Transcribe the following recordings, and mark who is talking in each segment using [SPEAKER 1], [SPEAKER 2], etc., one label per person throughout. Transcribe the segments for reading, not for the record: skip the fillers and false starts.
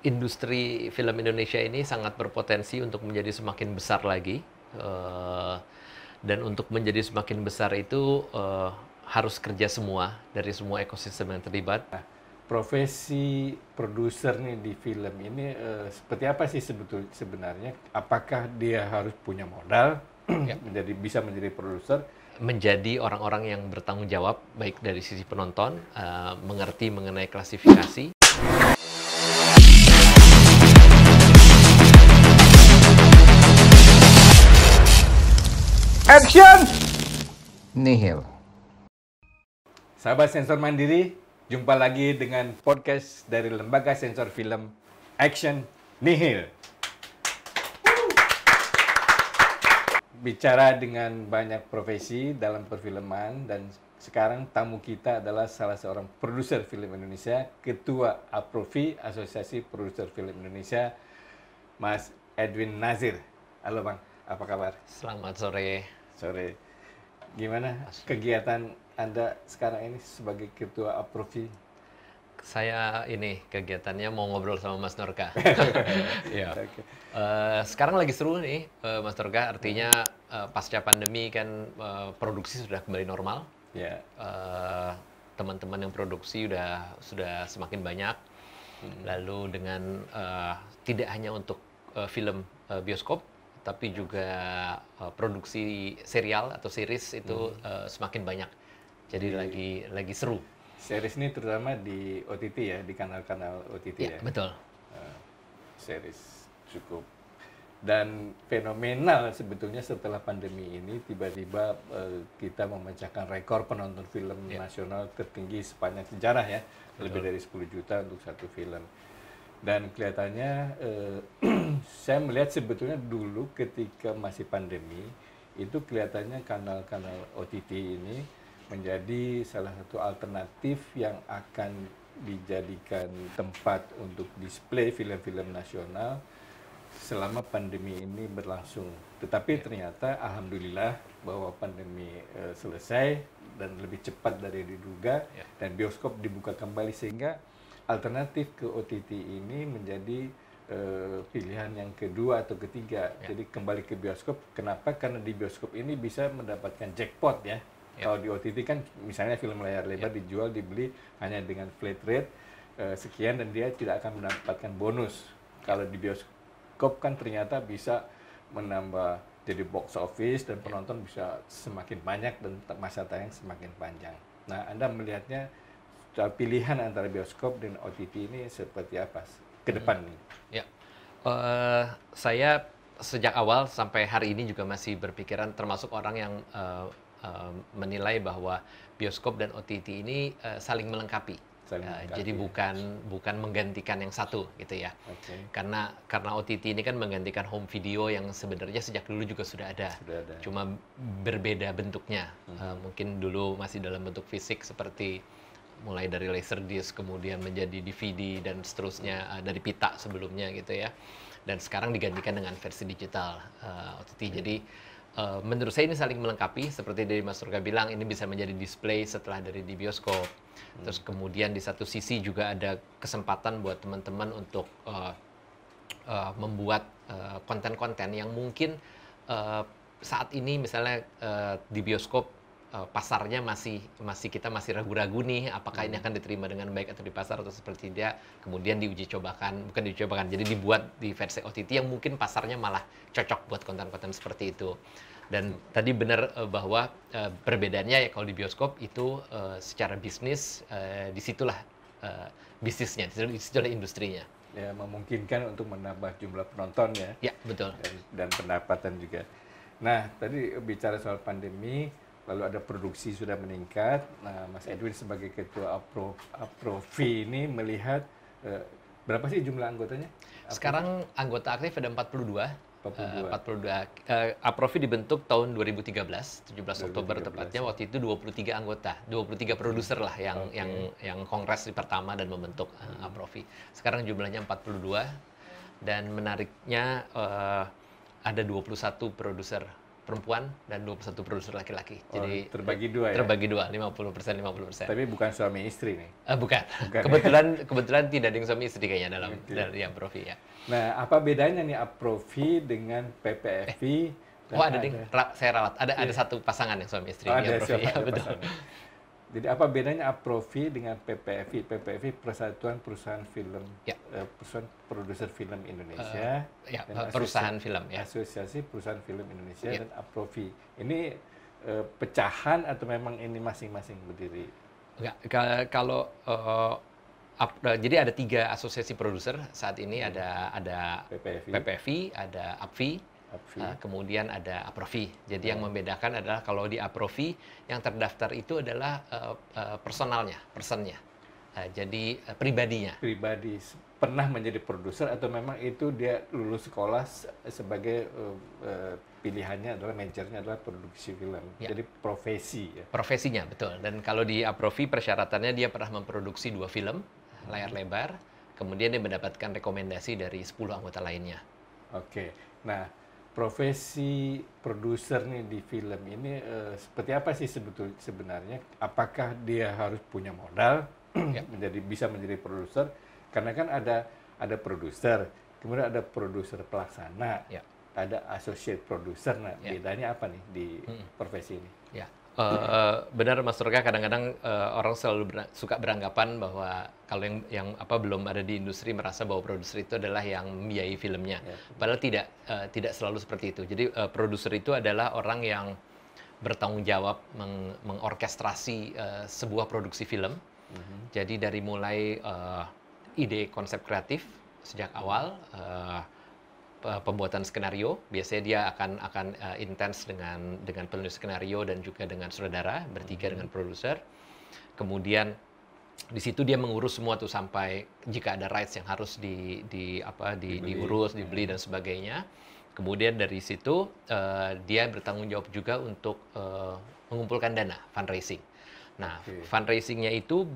[SPEAKER 1] industri film Indonesia ini sangat berpotensi untuk menjadi semakin besar lagi. Eh, dan untuk menjadi semakin besar itu harus kerja semua dari semua ekosistem yang terlibat.
[SPEAKER 2] Profesi produser nih di film ini seperti apa sih sebenarnya? Apakah dia harus punya modal
[SPEAKER 1] Ya.
[SPEAKER 2] bisa menjadi produser?
[SPEAKER 1] Menjadi orang-orang yang bertanggung jawab baik dari sisi penonton, mengerti mengenai klasifikasi.
[SPEAKER 2] Action!
[SPEAKER 3] Nihil.
[SPEAKER 2] Sahabat Sensor Mandiri, jumpa lagi dengan podcast dari Lembaga Sensor Film Action Nihil. Bicara dengan banyak profesi dalam perfilman, dan sekarang tamu kita adalah salah seorang produser film Indonesia, Ketua APROFI, Asosiasi Produser Film Indonesia, Mas Edwin Nazir. Halo Bang, apa kabar?
[SPEAKER 1] Selamat sore.
[SPEAKER 2] Sore. Gimana kegiatan Anda sekarang ini sebagai Ketua APROFI?
[SPEAKER 1] Saya ini kegiatannya mau ngobrol sama Mas Norka. Ya.
[SPEAKER 2] Oke.
[SPEAKER 1] Sekarang lagi seru nih, Mas Norka. Artinya pasca pandemi kan produksi sudah kembali normal.
[SPEAKER 2] Ya.
[SPEAKER 1] Teman-teman yang produksi sudah semakin banyak. Lalu dengan tidak hanya untuk film bioskop, tapi juga produksi serial atau series itu semakin banyak. Jadi lagi seru.
[SPEAKER 2] Series ini terutama di OTT ya, di kanal-kanal OTT ya.
[SPEAKER 1] Betul.
[SPEAKER 2] Series cukup. Dan fenomenal sebetulnya setelah pandemi ini, tiba-tiba kita memecahkan rekor penonton film nasional tertinggi sepanjang sejarah ya. Lebih dari 10 juta untuk satu film. Dan kelihatannya saya melihat sebetulnya dulu ketika masih pandemi, itu kelihatannya kanal-kanal OTT ini menjadi salah satu alternatif yang akan dijadikan tempat untuk display film-film nasional selama pandemi ini berlangsung. Tetapi ternyata alhamdulillah bahwa pandemi selesai dan lebih cepat dari diduga, dan bioskop dibuka kembali, sehingga alternatif ke OTT ini menjadi pilihan yang kedua atau ketiga. Jadi kembali ke bioskop. Kenapa? Karena di bioskop ini bisa mendapatkan jackpot ya. Kalau di OTT kan misalnya film layar lebar dijual, dibeli hanya dengan flat rate sekian, dan dia tidak akan mendapatkan bonus. Kalau di bioskop kan ternyata bisa menambah jadi box office, dan penonton bisa semakin banyak dan masa tayang semakin panjang. Nah, Anda melihatnya pilihan antara bioskop dan OTT ini seperti apa ke depan nih?
[SPEAKER 1] Ya, saya sejak awal sampai hari ini juga masih berpikiran, termasuk orang yang menilai bahwa bioskop dan OTT ini saling melengkapi. Jadi bukan menggantikan yang satu gitu ya.
[SPEAKER 2] Okay.
[SPEAKER 1] Karena OTT ini kan menggantikan home video yang sebenarnya sejak dulu juga sudah ada. Cuma berbeda bentuknya. Mungkin dulu masih dalam bentuk fisik seperti mulai dari Laserdisc, kemudian menjadi DVD dan seterusnya, dari pita sebelumnya gitu ya. Dan sekarang digantikan dengan versi digital OTT. Jadi menurut saya ini saling melengkapi, seperti dari Mas Surga bilang, ini bisa menjadi display setelah dari di bioskop. Terus kemudian di satu sisi juga ada kesempatan buat teman-teman untuk membuat konten-konten yang mungkin saat ini misalnya di bioskop pasarnya kita masih ragu-ragu nih, apakah ini akan diterima dengan baik atau di pasar atau seperti dia. Kemudian bukan diuji cobakan, jadi dibuat di versi OTT yang mungkin pasarnya malah cocok buat konten-konten seperti itu. Dan tadi benar bahwa perbedaannya ya, kalau di bioskop itu secara bisnis disitulah bisnisnya, disitulah industrinya.
[SPEAKER 2] Ya, memungkinkan untuk menambah jumlah penonton ya.
[SPEAKER 1] Ya, betul.
[SPEAKER 2] Dan pendapatan juga. Nah, tadi bicara soal pandemi, lalu ada produksi sudah meningkat. Nah, Mas Edwin sebagai Ketua APROFI ini melihat berapa sih jumlah anggotanya?
[SPEAKER 1] Sekarang anggota aktif ada 42. 42. APROFI dibentuk tahun 2013, 17 Oktober tepatnya. Waktu itu 23 anggota, 23 produser lah yang kongres pertama dan membentuk APROFI. Sekarang jumlahnya 42, dan menariknya ada 21 produser perempuan dan 21 produser laki-laki. Jadi
[SPEAKER 2] terbagi dua ya?
[SPEAKER 1] Terbagi dua, 50%, 50%.
[SPEAKER 2] Tapi bukan suami istri nih?
[SPEAKER 1] Bukan.
[SPEAKER 2] Bukan.
[SPEAKER 1] Kebetulan tidak ada yang suami istri kayaknya dalam yang Aprofi ya.
[SPEAKER 2] Nah, apa bedanya nih Aprofi dengan PPFI?
[SPEAKER 1] Ada ding, saya rawat. Ada satu pasangan yang suami istri.
[SPEAKER 2] Ada
[SPEAKER 1] Aprofi, ya, betul.
[SPEAKER 2] Jadi apa bedanya Aprofi dengan PPFI? PPFI Persatuan Perusahaan Film, Perusahaan Produser Film Indonesia.
[SPEAKER 1] Perusahaan film ya.
[SPEAKER 2] Asosiasi Perusahaan Film Indonesia dan Aprofi. Ini pecahan atau memang ini masing-masing berdiri?
[SPEAKER 1] Enggak, kalau jadi ada 3 asosiasi produser saat ini, ada PPFI, ada APFI. Kemudian ada Aprofi. Jadi yang membedakan adalah kalau di Aprofi yang terdaftar itu adalah personnya. Jadi pribadinya.
[SPEAKER 2] Pribadi pernah menjadi produser atau memang itu dia lulus sekolah sebagai pilihannya adalah majornya adalah produksi film. Ya. Jadi profesi ya.
[SPEAKER 1] Profesinya betul. Dan kalau di Aprofi persyaratannya dia pernah memproduksi 2 film layar lebar, kemudian dia mendapatkan rekomendasi dari 10 anggota lainnya.
[SPEAKER 2] Oke. Nah, profesi produser nih di film ini seperti apa sih sebenarnya? Apakah dia harus punya modal bisa menjadi produser? Karena kan ada produser, kemudian ada produser pelaksana, ada associate producer. Nah, bedanya apa nih di profesi ini?
[SPEAKER 1] Ya. Benar Mas Turka, kadang-kadang orang selalu suka beranggapan bahwa kalau yang belum ada di industri merasa bahwa produser itu adalah yang membiayai filmnya. Padahal tidak selalu seperti itu. Jadi produser itu adalah orang yang bertanggung jawab mengorkestrasi sebuah produksi film. Jadi dari mulai ide konsep kreatif sejak awal, pembuatan skenario, biasanya dia akan intens dengan penulis skenario dan juga dengan sutradara, bertiga dengan produser. Kemudian di situ dia mengurus semua tuh sampai jika ada rights yang harus diurus, dibeli dan sebagainya. Kemudian dari situ dia bertanggung jawab juga untuk mengumpulkan dana, fundraising. Nah, fundraisingnya itu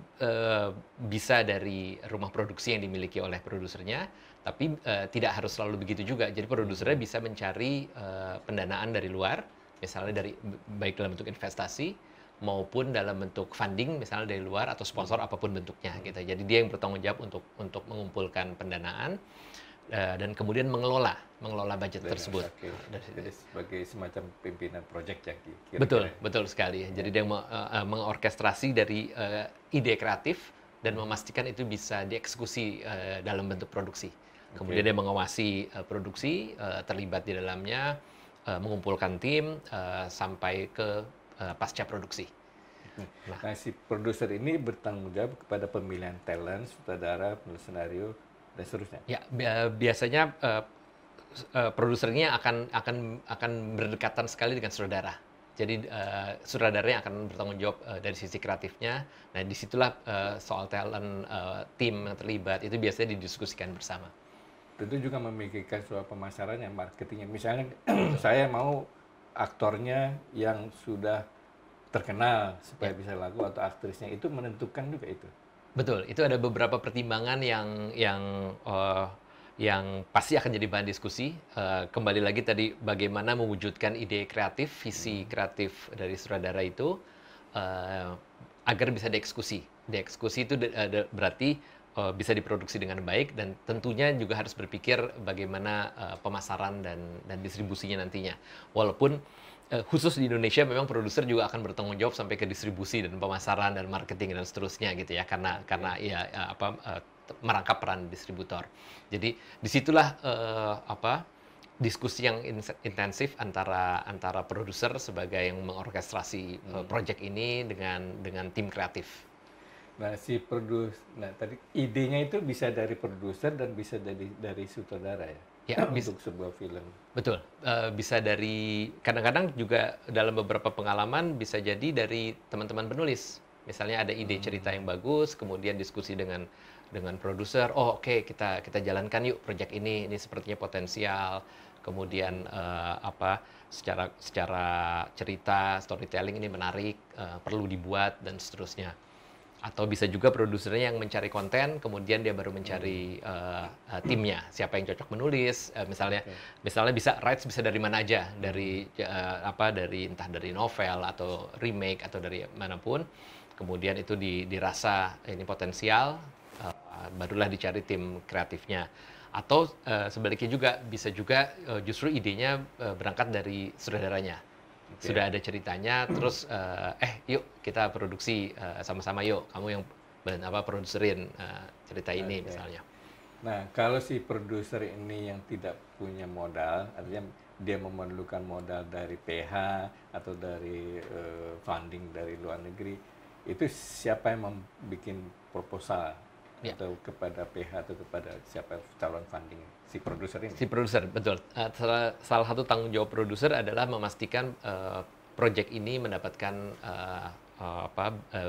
[SPEAKER 1] bisa dari rumah produksi yang dimiliki oleh produsernya, tapi tidak harus selalu begitu juga. Jadi produsernya bisa mencari pendanaan dari luar, misalnya baik dalam bentuk investasi maupun dalam bentuk funding, misalnya dari luar atau sponsor apapun bentuknya. Gitu. Jadi dia yang bertanggung jawab untuk mengumpulkan pendanaan dan kemudian mengelola budget tersebut.
[SPEAKER 2] Jadi sebagai semacam pimpinan proyek ya. Kira-kira.
[SPEAKER 1] Betul sekali. Jadi dia mengorkestrasi dari ide kreatif dan memastikan itu bisa dieksekusi dalam bentuk produksi. Kemudian dia mengawasi produksi, terlibat di dalamnya, mengumpulkan tim sampai ke pasca produksi.
[SPEAKER 2] Nah, si produser ini bertanggung jawab kepada pemilihan talent, sutradara, penulis skenario, dan seterusnya.
[SPEAKER 1] Ya, biasanya produsernya akan berdekatan sekali dengan sutradara. Jadi sutradaranya akan bertanggung jawab dari sisi kreatifnya. Nah, disitulah soal talent, tim yang terlibat itu biasanya didiskusikan bersama.
[SPEAKER 2] Tentu juga memikirkan soal pemasarannya, marketingnya. Misalnya saya mau aktornya yang sudah terkenal supaya bisa laku atau aktrisnya itu menentukan juga itu.
[SPEAKER 1] Betul, itu ada beberapa pertimbangan yang pasti akan jadi bahan diskusi. Kembali lagi tadi bagaimana mewujudkan ide kreatif, visi kreatif dari sutradara itu agar bisa dieksekusi. Dieksekusi itu berarti bisa diproduksi dengan baik dan tentunya juga harus berpikir bagaimana pemasaran dan distribusinya nantinya. Walaupun khusus di Indonesia memang produser juga akan bertanggung jawab sampai ke distribusi dan pemasaran dan marketing dan seterusnya gitu ya karena merangkap peran distributor. Jadi disitulah diskusi yang intensif antara produser sebagai yang mengorkestrasi proyek ini dengan tim kreatif.
[SPEAKER 2] Nah, tadi idenya itu bisa dari produser dan bisa dari sutradara ya?
[SPEAKER 1] Ya,
[SPEAKER 2] untuk sebuah film.
[SPEAKER 1] Betul, bisa dari kadang-kadang juga dalam beberapa pengalaman bisa jadi dari teman-teman penulis. Misalnya ada ide cerita yang bagus, kemudian diskusi dengan produser, oke, kita jalankan yuk proyek ini sepertinya potensial. Kemudian secara cerita storytelling ini menarik, perlu dibuat dan seterusnya. Atau bisa juga produsernya yang mencari konten, kemudian dia baru mencari timnya, siapa yang cocok menulis, misalnya rights bisa dari mana aja, dari entah dari novel atau remake atau dari manapun, kemudian itu dirasa ini potensial, barulah dicari tim kreatifnya. Atau sebaliknya juga bisa juga justru idenya berangkat dari sutradaranya. Sudah ada ceritanya, terus yuk kita produksi sama-sama yuk, kamu yang produserin cerita ini misalnya.
[SPEAKER 2] Nah, kalau si produser ini yang tidak punya modal, artinya dia memerlukan modal dari PH atau dari funding dari luar negeri, itu siapa yang membuat proposal atau kepada PH atau kepada siapa calon funding? Si produser ini?
[SPEAKER 1] Si produser, betul. Salah satu tanggung jawab produser adalah memastikan proyek ini mendapatkan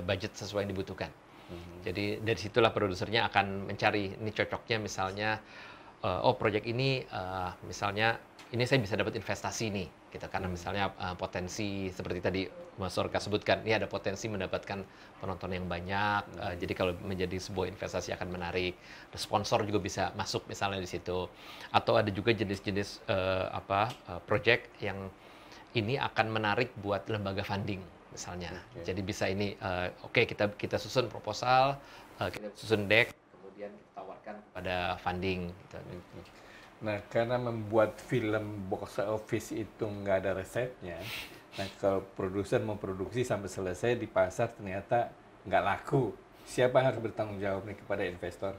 [SPEAKER 1] budget sesuai yang dibutuhkan. Jadi dari situlah produsernya akan mencari ini cocoknya misalnya, proyek ini misalnya ini saya bisa dapat investasi nih, gitu. Karena misalnya potensi seperti tadi Mas Sorka sebutkan, ini ada potensi mendapatkan penonton yang banyak. Jadi kalau menjadi sebuah investasi akan menarik. Sponsor juga bisa masuk misalnya di situ. Atau ada juga jenis-jenis project yang ini akan menarik buat lembaga funding misalnya. Jadi bisa ini, kita susun proposal, kita susun deck, kemudian kita tawarkan kepada funding. Gitu.
[SPEAKER 2] Nah, karena membuat film box office itu nggak ada resepnya, nah kalau produser memproduksi sampai selesai di pasar ternyata nggak laku, siapa yang harus bertanggung jawab nih kepada investor?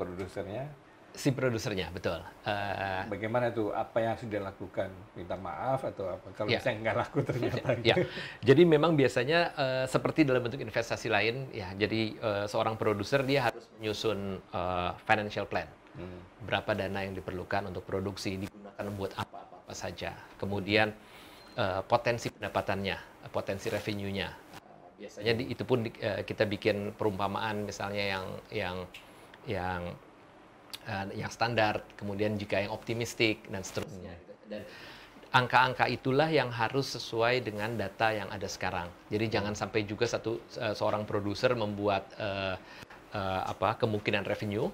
[SPEAKER 2] Produsernya?
[SPEAKER 1] Si produsernya, betul.
[SPEAKER 2] Bagaimana tuh, apa yang harus dia lakukan? Minta maaf atau apa? Kalau misalnya nggak laku ternyata.
[SPEAKER 1] Jadi memang biasanya seperti dalam bentuk investasi lain, ya. Jadi seorang produser dia harus menyusun financial plan. Berapa dana yang diperlukan untuk produksi, digunakan buat apa saja. Kemudian potensi pendapatannya, potensi revenue-nya. Biasanya itu pun kita bikin perumpamaan misalnya yang standar, kemudian jika yang optimistik dan seterusnya. Dan angka-angka itulah yang harus sesuai dengan data yang ada sekarang. Jadi jangan sampai juga seorang produser membuat kemungkinan revenue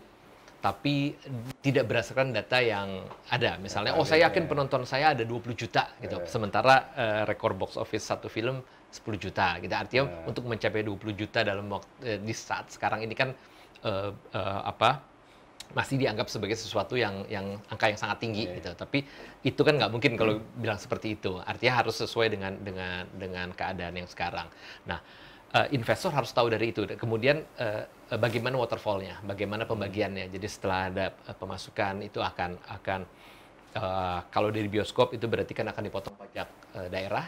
[SPEAKER 1] tapi tidak berdasarkan data yang ada. Misalnya, saya yakin penonton saya ada 20 juta gitu. Sementara rekor box office satu film 10 juta gitu. Artinya untuk mencapai 20 juta dalam di saat sekarang ini kan masih dianggap sebagai sesuatu yang angka yang sangat tinggi gitu. Tapi itu kan nggak mungkin kalau bilang seperti itu. Artinya harus sesuai dengan keadaan yang sekarang. Nah, investor harus tahu dari itu. Kemudian bagaimana waterfall-nya, bagaimana pembagiannya. Jadi setelah ada pemasukan itu akan kalau dari bioskop itu berarti kan akan dipotong pajak daerah,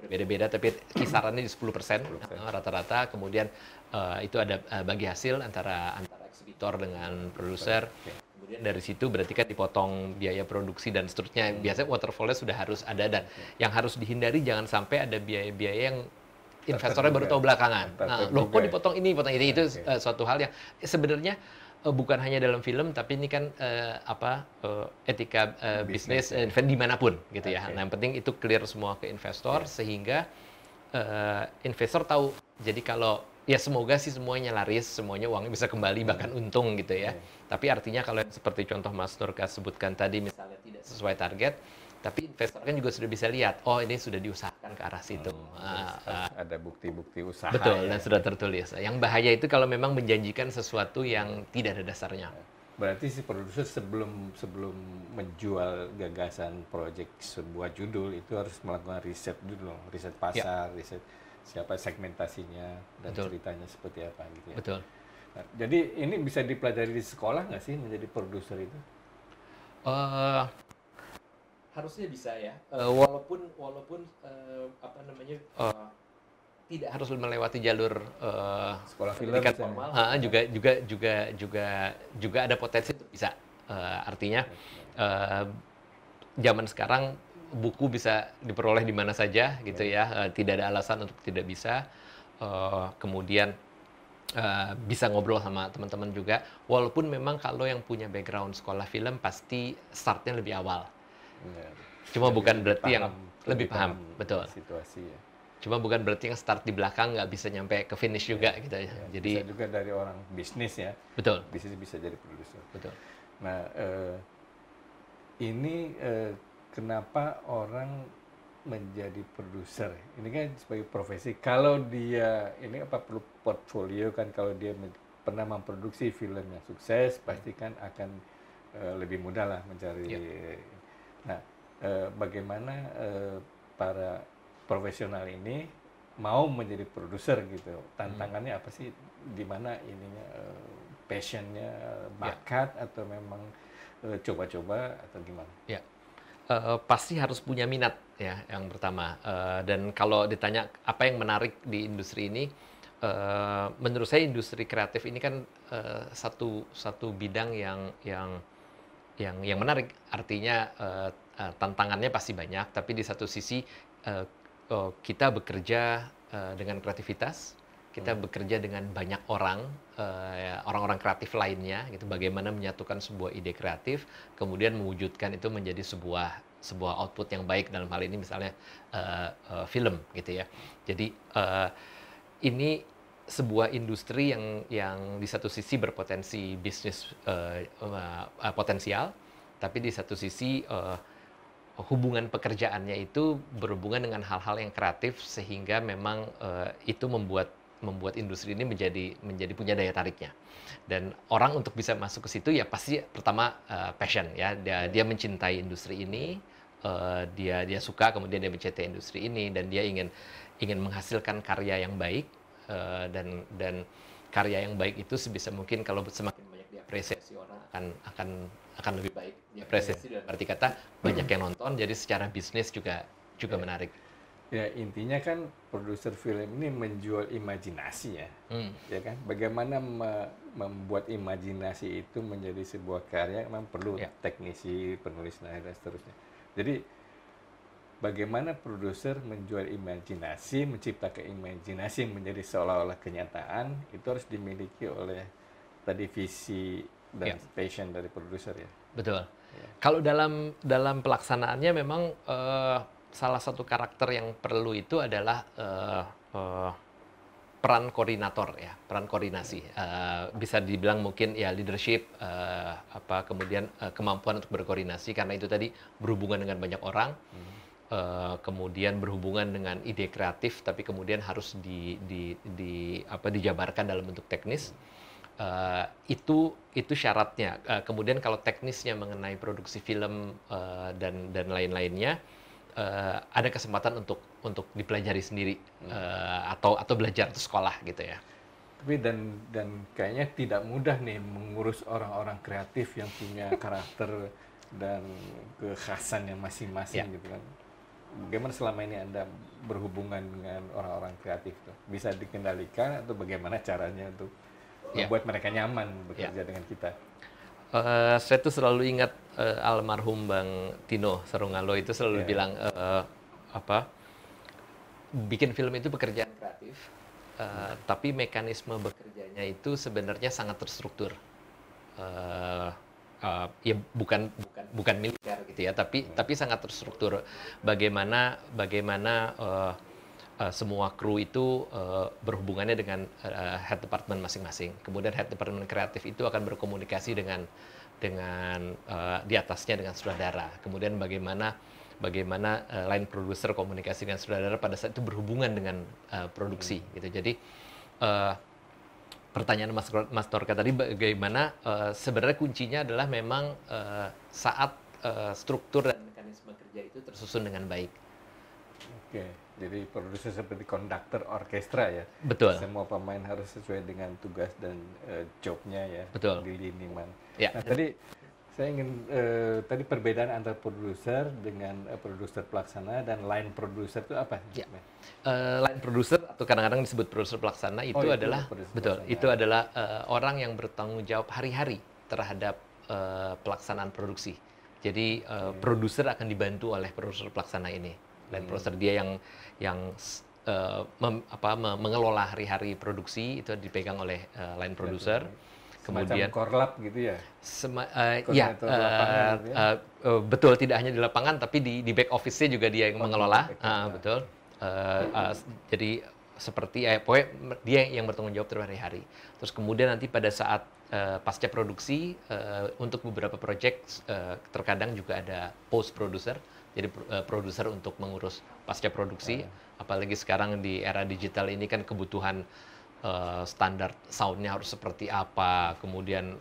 [SPEAKER 1] berbeda-beda tapi kisarannya di 10% rata-rata. Kemudian itu ada bagi hasil antara eksibitor dengan produser. Kemudian dari situ berarti kan dipotong biaya produksi dan seterusnya. Biasanya waterfall-nya sudah harus ada, dan yang harus dihindari jangan sampai ada biaya-biaya yang investornya baru tahu belakangan. Nah, kok dipotong ini, potong ini, itu suatu hal yang sebenarnya bukan hanya dalam film, tapi ini kan etika bisnis dimanapun gitu ya. Nah, yang penting itu clear semua ke investor sehingga investor tahu. Jadi kalau semoga sih semuanya laris, semuanya uangnya bisa kembali bahkan untung gitu ya. Tapi artinya kalau seperti contoh Mas Nurka sebutkan tadi, misalnya tidak sesuai target, tapi investor kan juga sudah bisa lihat, ini sudah diusahakan ke arah situ.
[SPEAKER 2] Ada bukti-bukti usaha.
[SPEAKER 1] Betul, dan sudah tertulis. Yang bahaya itu kalau memang menjanjikan sesuatu yang tidak ada dasarnya.
[SPEAKER 2] Berarti si produser sebelum menjual gagasan proyek sebuah judul itu harus melakukan riset dulu, riset pasar, riset siapa segmentasinya dan ceritanya seperti apa gitu ya.
[SPEAKER 1] Betul.
[SPEAKER 2] Nah, jadi ini bisa dipelajari di sekolah nggak sih menjadi produser itu?
[SPEAKER 1] Harusnya bisa ya, walaupun tidak harus melewati jalur
[SPEAKER 2] sekolah film
[SPEAKER 1] formal, juga ada potensi untuk bisa. Artinya zaman sekarang buku bisa diperoleh di mana saja gitu ya, tidak ada alasan untuk tidak bisa. Kemudian bisa ngobrol sama teman-teman juga, walaupun memang kalau yang punya background sekolah film pasti startnya lebih awal. Cuma bukan berarti yang lebih paham, betul.
[SPEAKER 2] Situasi ya.
[SPEAKER 1] Cuma bukan berarti yang start di belakang nggak bisa nyampe ke finish juga gitu ya. Jadi
[SPEAKER 2] bisa juga dari orang bisnis ya.
[SPEAKER 1] betul.
[SPEAKER 2] Bisnis bisa jadi produser.
[SPEAKER 1] Betul.
[SPEAKER 2] Nah, ini kenapa orang menjadi produser? Ini kan sebagai profesi. Kalau dia ini apa perlu portfolio kan, kalau dia pernah memproduksi film yang sukses, pasti kan akan lebih mudah lah mencari. Nah, bagaimana para profesional ini mau menjadi produser gitu? Tantangannya apa sih? Di mana ininya passionnya, bakat atau memang coba-coba atau gimana?
[SPEAKER 1] Ya. Pasti harus punya minat ya yang pertama. Dan kalau ditanya apa yang menarik di industri ini, menurut saya industri kreatif ini kan satu bidang yang menarik. Artinya tantangannya pasti banyak, tapi di satu sisi kita bekerja dengan kreativitas, kita bekerja dengan banyak orang-orang kreatif lainnya, gitu. Bagaimana menyatukan sebuah ide kreatif, kemudian mewujudkan itu menjadi sebuah output yang baik, dalam hal ini misalnya film, gitu ya. Jadi ini sebuah industri yang di satu sisi berpotensi bisnis potensial, tapi di satu sisi hubungan pekerjaannya itu berhubungan dengan hal-hal yang kreatif, sehingga memang itu membuat industri ini menjadi punya daya tariknya. Dan orang untuk bisa masuk ke situ ya pasti pertama passion ya, dia mencintai industri ini, dia suka, kemudian dia mencintai industri ini, dan dia ingin menghasilkan karya yang baik, dan karya yang baik itu sebisa mungkin kalau semakin banyak diapresiasi orang akan lebih baik. Diapresiasi dalam arti kata banyak yang nonton, jadi secara bisnis juga menarik.
[SPEAKER 2] Ya, intinya kan produser film ini menjual imajinasi ya. Ya kan? Bagaimana membuat imajinasi itu menjadi sebuah karya memang perlu teknisi, penulis dan seterusnya. Jadi bagaimana produser menjual imajinasi, menciptakan imajinasi menjadi seolah-olah kenyataan, itu harus dimiliki oleh tadi visi dan passion dari produser ya.
[SPEAKER 1] Betul. Kalau dalam pelaksanaannya memang salah satu karakter yang perlu itu adalah peran koordinator ya, peran koordinasi. Bisa dibilang mungkin ya leadership, kemudian kemampuan untuk berkoordinasi, karena itu tadi berhubungan dengan banyak orang, kemudian berhubungan dengan ide kreatif, tapi kemudian harus dijabarkan dalam bentuk teknis. Itu syaratnya. Kemudian kalau teknisnya mengenai produksi film dan lain-lainnya, ada kesempatan untuk dipelajari sendiri, atau belajar di sekolah gitu ya.
[SPEAKER 2] Tapi dan kayaknya tidak mudah nih mengurus orang-orang kreatif yang punya karakter dan kekhasannya masing-masing gitu kan. Bagaimana selama ini Anda berhubungan dengan orang-orang kreatif tuh? Bisa dikendalikan atau bagaimana caranya untuk membuat mereka nyaman bekerja dengan kita?
[SPEAKER 1] Saya tuh selalu ingat almarhum Bang Tino Sarungalo itu selalu bilang bikin film itu pekerjaan kreatif, tapi mekanisme bekerjanya itu sebenarnya sangat terstruktur. Ya bukan militer gitu ya, tapi sangat terstruktur. Bagaimana semua kru itu berhubungannya dengan head department masing-masing. Kemudian head department kreatif itu akan berkomunikasi dengan di atasnya dengan sutradara. Kemudian bagaimana line producer komunikasi dengan sutradara pada saat itu berhubungan dengan produksi gitu. Jadi pertanyaan Mas Torka tadi bagaimana sebenarnya kuncinya adalah memang saat struktur dan mekanisme kerja itu tersusun dengan baik.
[SPEAKER 2] Oke, jadi produser seperti konduktor orkestra ya.
[SPEAKER 1] Betul.
[SPEAKER 2] Semua pemain harus sesuai dengan tugas dan jobnya ya.
[SPEAKER 1] Betul.
[SPEAKER 2] Di lini man.
[SPEAKER 1] Ya.
[SPEAKER 2] Nah, tadi saya ingin tadi perbedaan antara produser dengan produser pelaksana dan line produser itu apa?
[SPEAKER 1] Ya. Line produser atau kadang-kadang disebut produser pelaksana itu adalah itu adalah orang yang bertanggung jawab hari-hari terhadap pelaksanaan produksi. Jadi produser akan dibantu oleh produser pelaksana ini. Line produser dia yang mengelola hari-hari produksi itu dipegang oleh line produser. Kemudian
[SPEAKER 2] korlap gitu ya.
[SPEAKER 1] Betul, tidak hanya di lapangan tapi di back office-nya juga dia yang mengelola. Betul. Jadi seperti pokoknya dia yang bertanggung jawab berhari-hari. Terus kemudian nanti pada saat pasca produksi untuk beberapa project terkadang juga ada post producer. Jadi produser untuk mengurus pasca produksi. Apalagi sekarang di era digital ini kan kebutuhan standar soundnya harus seperti apa, kemudian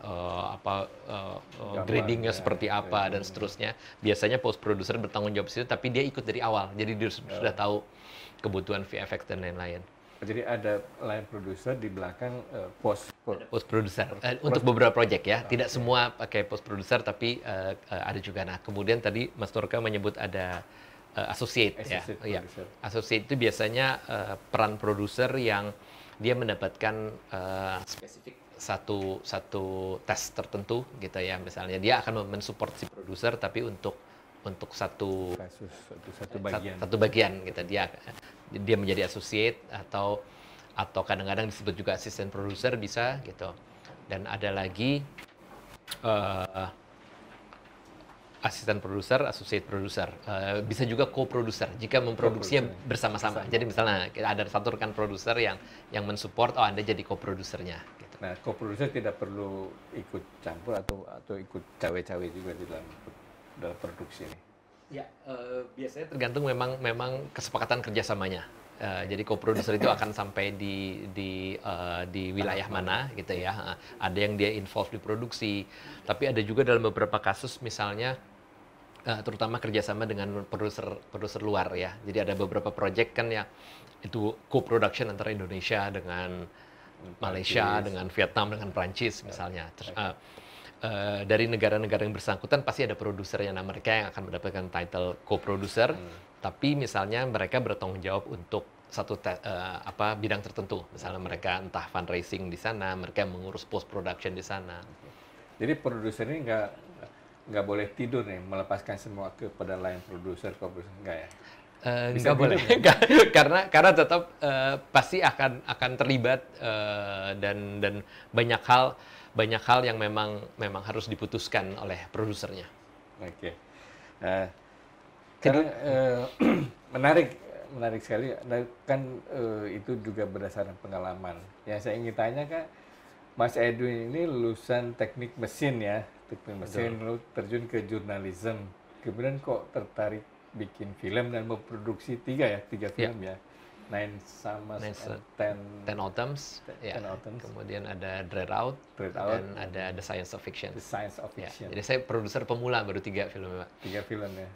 [SPEAKER 1] gradingnya seperti apa dan seterusnya. Biasanya post producer bertanggung jawab situ, tapi dia ikut dari awal, jadi dia sudah tahu kebutuhan VFX dan lain-lain.
[SPEAKER 2] Jadi ada line producer di belakang post
[SPEAKER 1] producer untuk beberapa project ya, tidak semua pakai post producer, tapi ada juga. Nah kemudian tadi Mas Turka menyebut ada associate ya. Associate itu biasanya peran produser yang dia mendapatkan spesifik satu tes tertentu gitu ya. Misalnya dia akan mensupport si produser tapi untuk satu bagian gitu. Dia menjadi associate atau kadang-kadang disebut juga assistant producer bisa gitu. Dan ada lagi asisten produser, associate producer, bisa juga co-producer jika memproduksinya bersama-sama. Jadi misalnya ada satu rekan produser yang mensupport, Anda jadi co-produsernya. Gitu.
[SPEAKER 2] Nah, co-producer tidak perlu ikut campur atau ikut cawe-cawe juga di dalam produksi ini.
[SPEAKER 1] Ya, biasanya tergantung memang kesepakatan kerjasamanya. Jadi co-producer itu akan sampai di wilayah mana gitu ya. Ada yang dia involved di produksi, tapi ada juga dalam beberapa kasus misalnya terutama kerjasama dengan produser luar ya. Jadi ada beberapa project kan ya itu co-production antara Indonesia dengan Malaysia, dengan Vietnam, dengan Prancis misalnya. Terus, dari negara-negara yang bersangkutan pasti ada produsernya. Nah mereka yang akan mendapatkan title co-producer. Tapi misalnya mereka bertanggung jawab untuk satu bidang tertentu. Misalnya mereka entah fundraising di sana, mereka mengurus post production di sana.
[SPEAKER 2] Jadi produser ini nggak boleh tidur nih, melepaskan semua kepada line produser, co-producer enggak ya?
[SPEAKER 1] Nggak boleh, karena tetap pasti akan terlibat dan banyak hal yang memang harus diputuskan oleh produsernya.
[SPEAKER 2] Oke. Karena menarik sekali. Kan itu juga berdasarkan pengalaman. Yang saya ingin tanya kan, Mas Edwin ini lulusan teknik mesin ya, lalu terjun ke jurnalisme. Kemudian kok tertarik bikin film dan memproduksi tiga film ya. Nine Summers and Ten Autumns.
[SPEAKER 1] Kemudian ada Dread Out, dan ada The Science of Fiction. Ya, jadi saya produser pemula baru 3 film, Pak.
[SPEAKER 2] 3 film ya.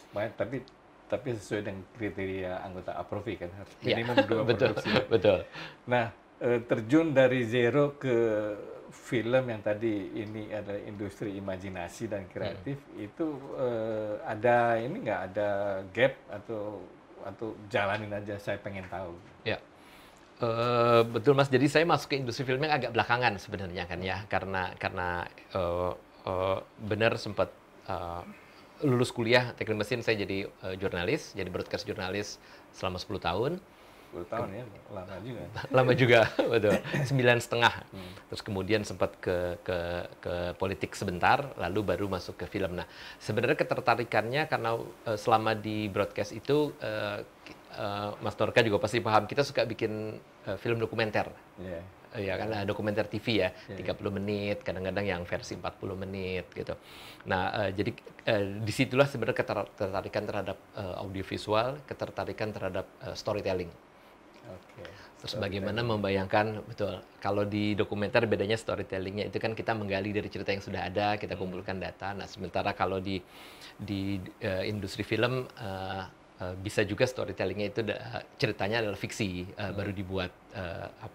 [SPEAKER 2] Tapi sesuai dengan kriteria anggota Aprofi kan, harus minimum 2 produksi.
[SPEAKER 1] Betul.
[SPEAKER 2] Nah, terjun dari zero ke film yang tadi ini adalah industri imajinasi dan kreatif, itu ada gap atau jalanin aja, saya pengen tahu.
[SPEAKER 1] Ya, betul Mas. Jadi saya masuk ke industri film yang agak belakangan sebenarnya kan ya, karena benar sempat lulus kuliah teknik mesin, saya jadi jurnalis, jadi broadcast jurnalis selama 10 tahun.
[SPEAKER 2] 10 tahun ya, lama juga.
[SPEAKER 1] Lama juga, betul. 9,5. Terus kemudian sempat ke politik sebentar, lalu baru masuk ke film. Nah, sebenarnya ketertarikannya karena selama di broadcast itu, Mas Norka juga pasti paham, kita suka bikin film dokumenter. Ya kan, dokumenter TV ya, 30 menit, kadang-kadang yang versi 40 menit gitu. Nah, jadi disitulah sebenarnya ketertarikan terhadap audiovisual, ketertarikan terhadap storytelling. Terus bagaimana membayangkan, betul, kalau di dokumenter bedanya storytellingnya itu kan kita menggali dari cerita yang sudah ada, kita kumpulkan data. Nah, sementara kalau di industri film bisa juga storytellingnya itu ceritanya adalah fiksi, baru dibuat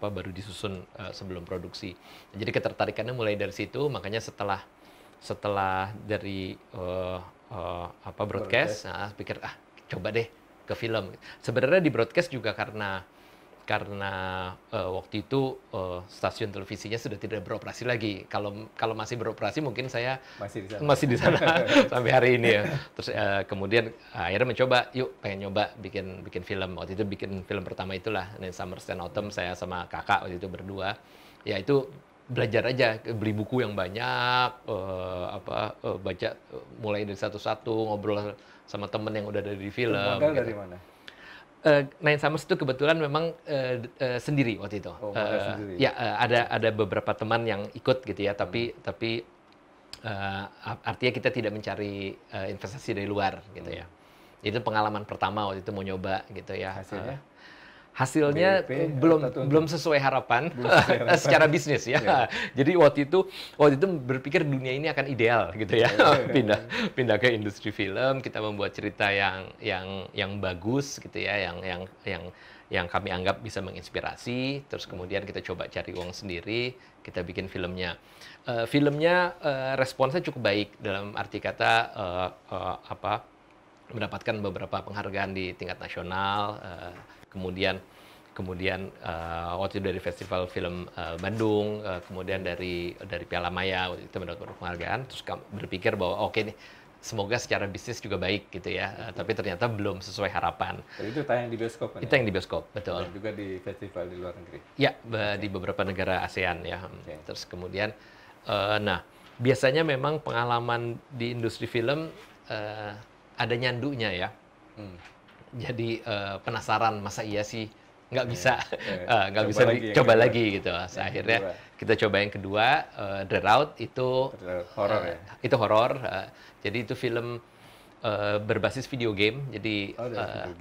[SPEAKER 1] baru disusun sebelum produksi. Jadi ketertarikannya mulai dari situ, makanya setelah dari broadcast, pikir coba deh ke film. Sebenarnya di broadcast juga karena waktu itu stasiun televisinya sudah tidak beroperasi lagi. Kalau masih beroperasi mungkin saya masih di sana sampai hari ini ya. Terus kemudian akhirnya mencoba, pengen nyoba bikin film. Waktu itu bikin film pertama itulah Nine Summers and Autumns, saya sama kakak waktu itu berdua. Ya itu belajar aja, beli buku yang banyak, baca mulai dari satu-satu, ngobrol sama temen yang udah ada di film.
[SPEAKER 2] Modal dari mana?
[SPEAKER 1] Nine Summers itu kebetulan memang sendiri waktu itu.
[SPEAKER 2] Oh, sendiri.
[SPEAKER 1] Ya, ada beberapa teman yang ikut gitu ya, tapi artinya kita tidak mencari investasi dari luar gitu ya. Itu pengalaman pertama waktu itu mau nyoba gitu ya. Hasilnya belum sesuai harapan secara bisnis ya. Jadi waktu itu berpikir dunia ini akan ideal gitu ya. Pindah ke industri film, kita membuat cerita yang bagus gitu ya, yang kami anggap bisa menginspirasi. Terus kemudian kita coba cari uang sendiri, kita bikin filmnya. Responsnya cukup baik, dalam arti kata mendapatkan beberapa penghargaan di tingkat nasional. Kemudian waktu itu dari Festival Film Bandung, kemudian dari Piala Maya waktu itu mendapat penghargaan. Terus berpikir bahwa oke nih, semoga secara bisnis juga baik gitu ya. Tapi ternyata belum sesuai harapan.
[SPEAKER 2] Jadi itu tayang di bioskop kan?
[SPEAKER 1] Itu yang di bioskop, betul.
[SPEAKER 2] Dan juga di festival di luar negeri?
[SPEAKER 1] Ya, di beberapa negara ASEAN ya. Terus kemudian, nah biasanya memang pengalaman di industri film ada nyandunya ya. Jadi penasaran, masa iya sih nggak bisa coba lagi gitu. Akhirnya kita coba yang kedua, Dread Out, itu
[SPEAKER 2] horor ya?
[SPEAKER 1] Itu horor. Jadi itu film berbasis video game. Jadi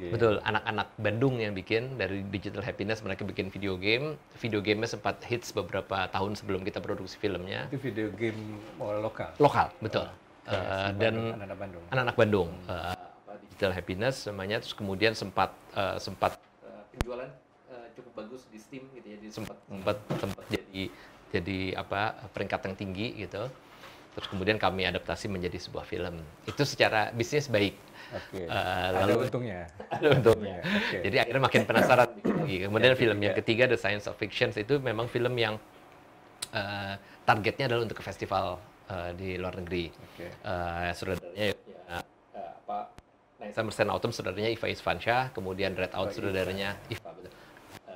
[SPEAKER 1] betul, anak-anak Bandung yang bikin dari Digital Happiness, mereka bikin video game. Video gamenya sempat hits beberapa tahun sebelum kita produksi filmnya.
[SPEAKER 2] Itu video game lokal?
[SPEAKER 1] Lokal, betul.
[SPEAKER 2] Dan
[SPEAKER 1] anak-anak Bandung. Digital Happiness namanya. Terus kemudian sempat penjualan cukup bagus di Steam gitu ya. Jadi sempat jadi peringkat yang tinggi gitu. Terus kemudian kami adaptasi menjadi sebuah film. Itu secara bisnis baik.
[SPEAKER 2] Ada untungnya.
[SPEAKER 1] Ada untungnya. Jadi akhirnya makin penasaran lagi. Kemudian film yang ketiga, The Science of Fiction, itu memang film yang targetnya adalah untuk ke festival di luar negeri. Saudaranya Nine Summers and Autumn saudaranya Iva Isfansyah, kemudian Dread Out saudaranya Iva,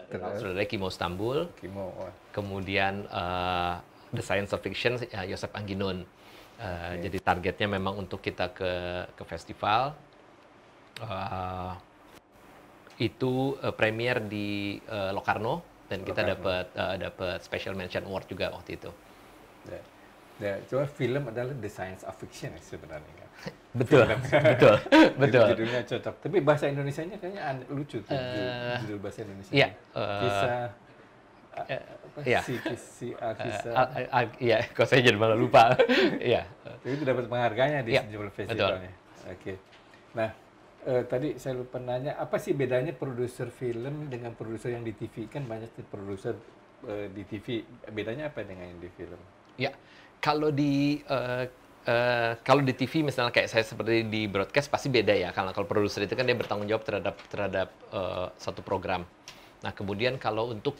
[SPEAKER 1] Dread Out saudaranya Kimo Stambul, kemudian The Science of Fiction Yosef Angginun. Jadi targetnya memang untuk kita ke festival. Itu premier di Locarno, dan kita dapat Special Mention Award juga waktu itu.
[SPEAKER 2] Cuma film adalah The Science of Fiction sebenarnya kan?
[SPEAKER 1] Betul.
[SPEAKER 2] Judulnya cocok. Tapi bahasa Indonesianya kayaknya lucu tuh, judul bahasa Indonesia.
[SPEAKER 1] Iya. Iya, kok saya jadi malah lupa. Iya.
[SPEAKER 2] Itu dapat penghargaannya di sejumlah festivalnya. Oke. Nah, tadi saya lupa nanya, apa sih bedanya produser film dengan produser yang di TV? Kan banyak produser di TV. Bedanya apa dengan yang di film?
[SPEAKER 1] Ya, kalau di TV misalnya kayak saya seperti di broadcast pasti beda ya. Kalau produser itu kan dia bertanggung jawab terhadap satu program. Nah, kemudian kalau untuk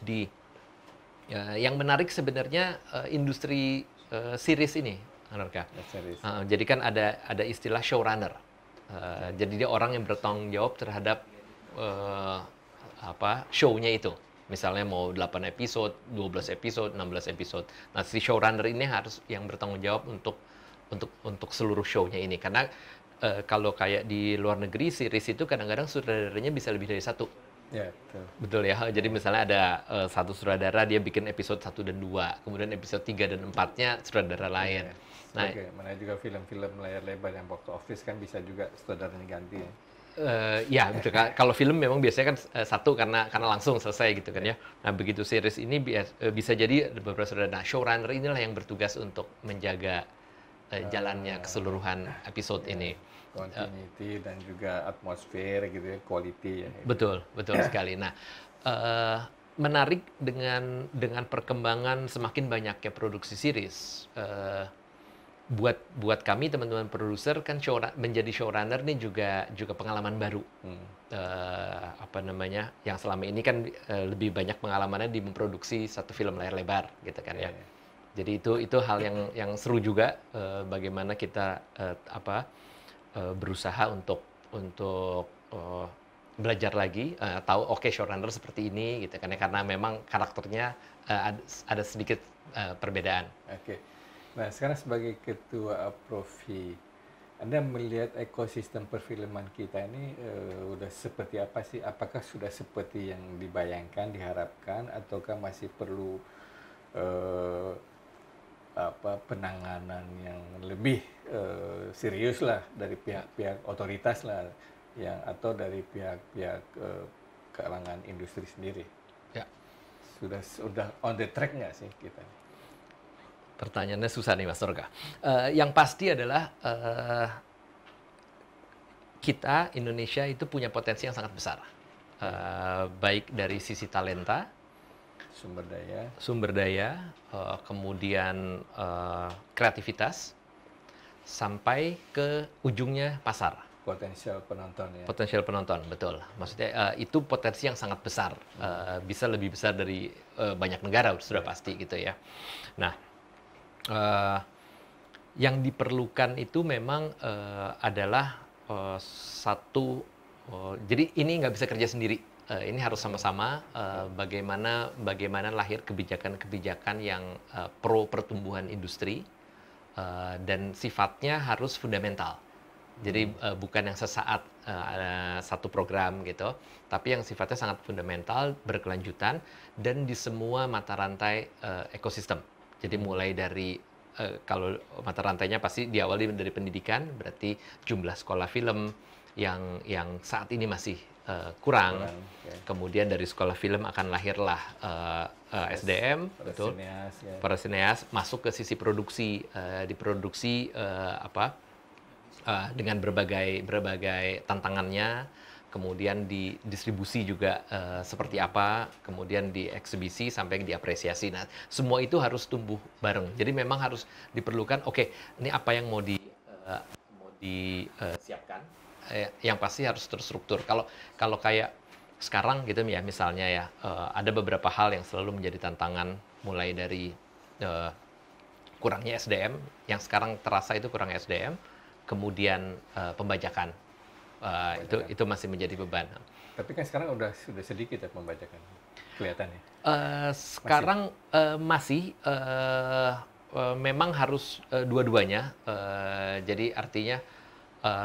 [SPEAKER 1] yang menarik sebenarnya industri series ini, Anarka. Jadi kan ada istilah showrunner. Jadi dia orang yang bertanggung jawab terhadap show-nya itu. Misalnya mau 8 episode, 12 episode, 16 episode. Nah, si showrunner ini harus yang bertanggung jawab untuk seluruh show-nya ini. Karena kalau kayak di luar negeri, series itu kadang-kadang sutradaranya bisa lebih dari satu.
[SPEAKER 2] Ya,
[SPEAKER 1] betul ya. Jadi misalnya ada satu sutradara, dia bikin episode 1 dan 2. Kemudian episode 3 dan 4-nya sutradara lain.
[SPEAKER 2] Nah, mana juga film-film layar lebar yang box office kan bisa juga sutradaranya ganti ya.
[SPEAKER 1] Ya, gitu kan. Kalau film memang biasanya kan satu karena langsung selesai gitu kan ya. Nah, begitu series ini bisa jadi beberapa sutradara. Nah, showrunner inilah yang bertugas untuk menjaga jalannya keseluruhan episode ini.
[SPEAKER 2] Continuity dan juga atmosfer gitu ya, quality ya.
[SPEAKER 1] Betul sekali. Nah, menarik dengan perkembangan semakin banyaknya produksi series. Buat kami teman-teman produser kan menjadi showrunner ini juga pengalaman baru. Yang selama ini kan lebih banyak pengalamannya di memproduksi satu film layar lebar gitu kan ya. Jadi itu hal yang seru juga, bagaimana kita berusaha untuk belajar lagi, tahu showrunner seperti ini gitu kan ya, karena memang karakternya ada sedikit perbedaan.
[SPEAKER 2] Nah, sekarang sebagai ketua Aprofi, Anda melihat ekosistem perfilman kita ini udah seperti apa sih? Apakah sudah seperti yang dibayangkan, diharapkan, ataukah masih perlu penanganan yang lebih serius lah dari pihak-pihak otoritas lah, yang atau dari pihak-pihak kalangan industri sendiri?
[SPEAKER 1] Ya.
[SPEAKER 2] Sudah on the track nggak sih kita?
[SPEAKER 1] Pertanyaannya susah nih Mas Torga. Yang pasti adalah kita Indonesia itu punya potensi yang sangat besar, baik dari sisi talenta, sumber daya, kemudian kreativitas, sampai ke ujungnya pasar.
[SPEAKER 2] Potensial penonton ya.
[SPEAKER 1] Potensial penonton, betul. Maksudnya itu potensi yang sangat besar, bisa lebih besar dari banyak negara sudah pasti gitu ya. Nah. Yang diperlukan itu memang adalah satu, jadi ini nggak bisa kerja sendiri. Ini harus sama-sama bagaimana lahir kebijakan-kebijakan yang pro pertumbuhan industri dan sifatnya harus fundamental. Jadi bukan yang sesaat satu program gitu, tapi yang sifatnya sangat fundamental, berkelanjutan, dan di semua mata rantai ekosistem. Jadi mulai dari kalau mata rantainya pasti diawali dari pendidikan, berarti jumlah sekolah film yang saat ini masih kurang. Kemudian dari sekolah film akan lahirlah SDM, betul. Para sineas masuk ke sisi produksi, diproduksi dengan berbagai tantangannya. Kemudian di distribusi juga seperti apa, kemudian di eksibisi sampai diapresiasi. Nah, semua itu harus tumbuh bareng. Jadi memang harus diperlukan, ini apa yang mau disiapkan, yang pasti harus terstruktur. Kalau kayak sekarang gitu ya, misalnya ya, ada beberapa hal yang selalu menjadi tantangan, mulai dari kurangnya SDM, yang sekarang terasa itu kurangnya SDM, kemudian pembajakan. Itu masih menjadi beban.
[SPEAKER 2] Tapi kan sekarang sudah sedikit ya pembajakan, kelihatannya.
[SPEAKER 1] Sekarang masih memang harus dua-duanya. Jadi artinya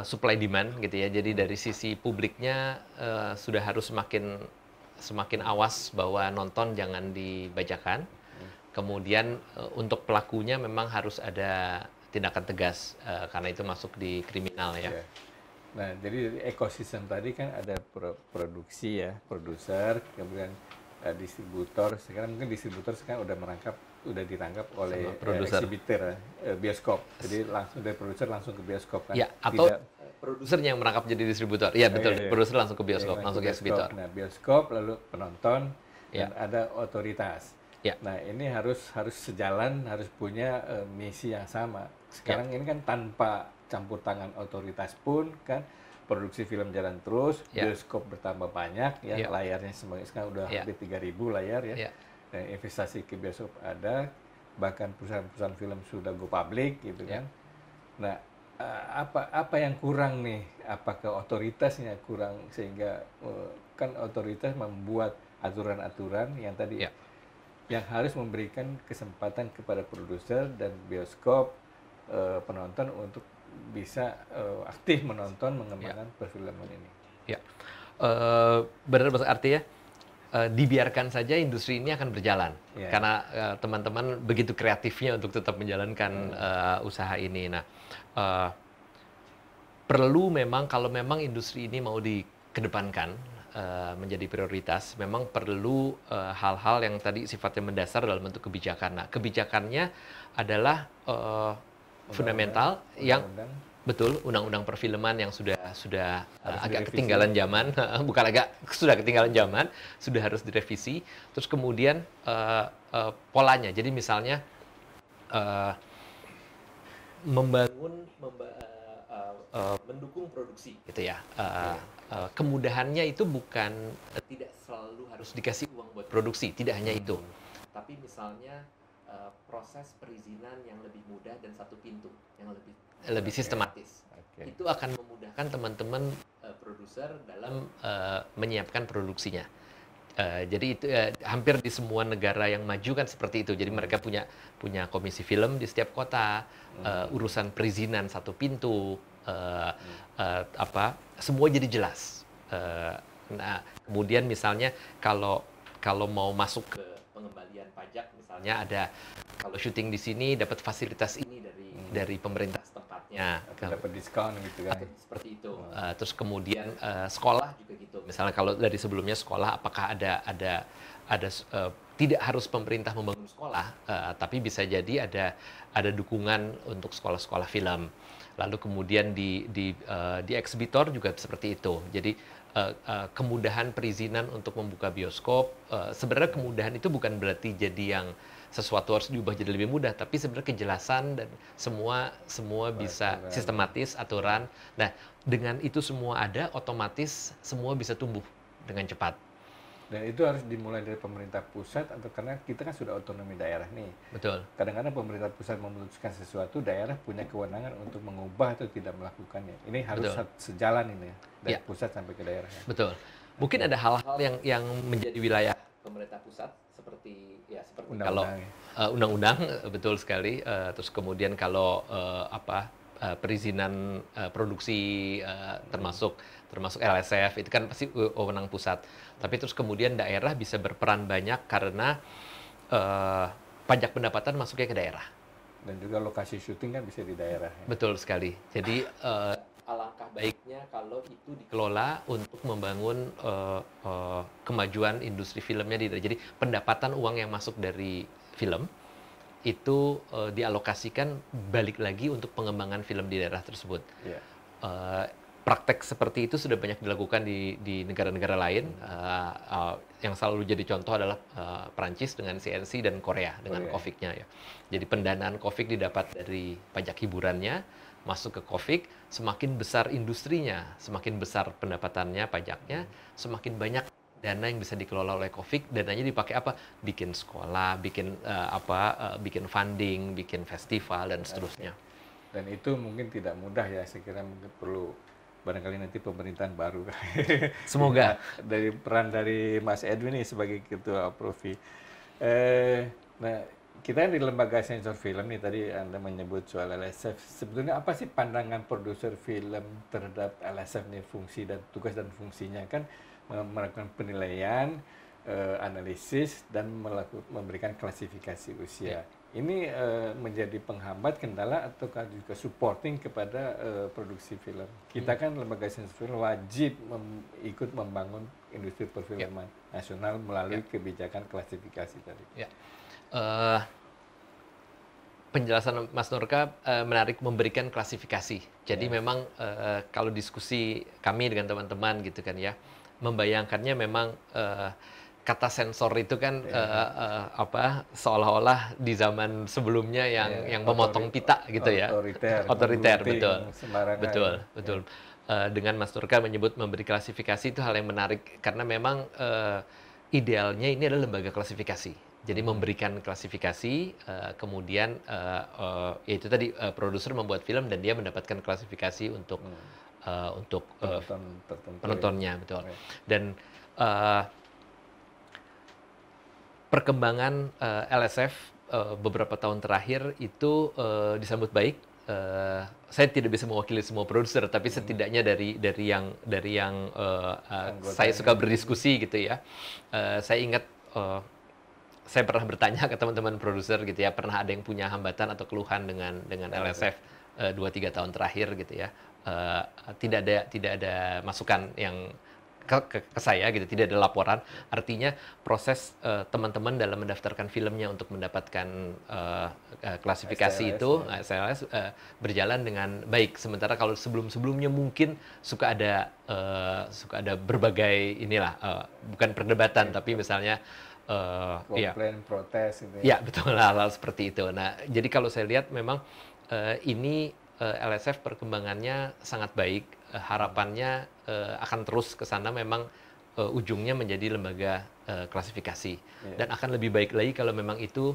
[SPEAKER 1] supply demand gitu ya. Jadi dari sisi publiknya sudah harus semakin awas bahwa nonton jangan dibajakan. Kemudian untuk pelakunya memang harus ada tindakan tegas karena itu masuk di kriminal ya.
[SPEAKER 2] Nah, jadi ekosistem tadi kan ada produksi ya, produser, kemudian distributor. Sekarang mungkin distributor sekarang udah dirangkap oleh exhibitor, bioskop. Jadi langsung dari produser langsung ke bioskop kan?
[SPEAKER 1] Ya, atau produsernya yang merangkap jadi distributor. Iya betul, produser langsung ke bioskop, langsung ke exhibitor.
[SPEAKER 2] Nah, bioskop lalu penonton dan ada otoritas. Nah, ini harus sejalan, harus punya misi yang sama. Sekarang ini kan tanpa campur tangan otoritas pun kan produksi film jalan terus, bioskop bertambah banyak ya, layarnya sekarang udah hampir 3.000 layar ya. Dan investasi ke bioskop ada, bahkan perusahaan-perusahaan film sudah go public gitu kan. Nah, apa yang kurang nih? Apakah otoritasnya kurang sehingga kan otoritas membuat aturan-aturan yang tadi yang harus memberikan kesempatan kepada produser dan bioskop penonton untuk bisa aktif menonton mengembangkan perfilman ini.
[SPEAKER 1] Ya, benar artinya dibiarkan saja industri ini akan berjalan karena teman-teman begitu kreatifnya untuk tetap menjalankan usaha ini. Nah, perlu memang kalau memang industri ini mau dikedepankan menjadi prioritas, memang perlu hal-hal yang tadi sifatnya mendasar dalam bentuk kebijakan. Nah, kebijakannya adalah fundamental yang betul undang-undang perfilman yang sudah agak ketinggalan zaman, bukan sudah ketinggalan zaman, sudah harus direvisi. Terus kemudian polanya, jadi misalnya mendukung produksi, gitu ya. Kemudahannya itu bukan tidak selalu harus dikasih uang buat produksi, tidak hanya itu, tapi misalnya proses perizinan yang lebih mudah dan satu pintu yang lebih sistematis. Itu akan memudahkan teman-teman produser dalam menyiapkan produksinya. Jadi itu hampir di semua negara yang maju kan seperti itu. Jadi mereka punya komisi film di setiap kota, urusan perizinan satu pintu, semua jadi jelas. Nah, kemudian misalnya kalau mau masuk ke pengembalian pajak, misalnya ada kalau syuting di sini dapat fasilitas ini dari pemerintah setempatnya,
[SPEAKER 2] dapat diskon gitu kan.
[SPEAKER 1] Seperti itu. Terus kemudian sekolah juga gitu. Misalnya kalau dari sebelumnya sekolah, apakah ada tidak harus pemerintah membangun sekolah, tapi bisa jadi ada dukungan untuk sekolah-sekolah film. Lalu kemudian di eksibitor juga seperti itu. Jadi kemudahan perizinan untuk membuka bioskop, sebenarnya kemudahan itu bukan berarti jadi yang sesuatu harus diubah jadi lebih mudah, tapi sebenarnya kejelasan dan semua bisa sistematis, aturan. Nah, dengan itu semua ada, otomatis semua bisa tumbuh dengan cepat.
[SPEAKER 2] Dan itu harus dimulai dari pemerintah pusat, atau karena kita kan sudah otonomi daerah nih.
[SPEAKER 1] Betul.
[SPEAKER 2] Kadang-kadang pemerintah pusat memutuskan sesuatu, daerah punya kewenangan untuk mengubah atau tidak melakukannya. Ini harus sejalan ini ya, dari pusat sampai ke daerah. Ya.
[SPEAKER 1] Betul. Mungkin ada hal-hal yang menjadi wilayah pemerintah pusat seperti undang-undang, kalau undang-undang betul sekali. Terus kemudian kalau perizinan produksi termasuk LSF itu kan pasti wewenang pusat. Tapi terus kemudian daerah bisa berperan banyak karena pajak pendapatan masuknya ke daerah.
[SPEAKER 2] Dan juga lokasi syuting kan bisa di daerah. Ya?
[SPEAKER 1] Betul sekali. Jadi alangkah baiknya kalau itu dikelola untuk membangun kemajuan industri filmnya di daerah. Jadi pendapatan uang yang masuk dari film itu dialokasikan balik lagi untuk pengembangan film di daerah tersebut. Yeah. Praktek seperti itu sudah banyak dilakukan di negara-negara lain. Yang selalu jadi contoh adalah Prancis dengan CNC dan Korea dengan Covic-nya ya. Jadi pendanaan Covic didapat dari pajak hiburannya, masuk ke Covic, semakin besar industrinya, semakin besar pendapatannya, pajaknya, semakin banyak dana yang bisa dikelola oleh Covic. Dananya dipakai apa? Bikin sekolah, bikin funding, bikin festival dan seterusnya.
[SPEAKER 2] Dan itu mungkin tidak mudah ya, saya kira mungkin perlu barangkali nanti pemerintahan baru.
[SPEAKER 1] Semoga.
[SPEAKER 2] Dari peran dari Mas Edwin nih sebagai Ketua Profi. Nah, kita di lembaga sensor film nih, tadi Anda menyebut soal LSF. Sebetulnya apa sih pandangan produser film terhadap LSF nih, fungsi dan tugas dan fungsinya? Kan melakukan penilaian, analisis, dan memberikan klasifikasi usia. Ini menjadi penghambat, kendala, atau juga supporting kepada produksi film. Kita kan lembaga sensor film wajib ikut membangun industri perfilman nasional melalui kebijakan klasifikasi tadi.
[SPEAKER 1] Penjelasan Mas Nurka menarik, memberikan klasifikasi. Jadi memang kalau diskusi kami dengan teman-teman gitu kan ya, membayangkannya memang kata sensor itu kan seolah-olah di zaman sebelumnya yang memotong pita gitu ya. Otoriter, betul. Dengan Mas Nurka menyebut memberi klasifikasi itu hal yang menarik karena memang idealnya ini adalah lembaga klasifikasi. Jadi memberikan klasifikasi, kemudian yaitu tadi produser membuat film dan dia mendapatkan klasifikasi untuk penontonnya, betul. Dan perkembangan LSF beberapa tahun terakhir itu disambut baik. Saya tidak bisa mewakili semua produser, tapi setidaknya dari yang saya suka berdiskusi gitu ya. Saya ingat saya pernah bertanya ke teman-teman produser gitu ya, pernah ada yang punya hambatan atau keluhan dengan LSF 2-3 tahun terakhir gitu ya. Tidak ada masukan yang ke saya gitu, tidak ada laporan. Artinya proses teman-teman dalam mendaftarkan filmnya untuk mendapatkan klasifikasi SLS berjalan dengan baik. Sementara kalau sebelum-sebelumnya mungkin suka ada berbagai bukan perdebatan tapi misalnya
[SPEAKER 2] komplain, protes gitu
[SPEAKER 1] ya. Ya, betul, hal-hal seperti itu. Nah, jadi kalau saya lihat memang ini LSF perkembangannya sangat baik. Harapannya akan terus ke sana, memang ujungnya menjadi lembaga klasifikasi. Dan akan lebih baik lagi kalau memang itu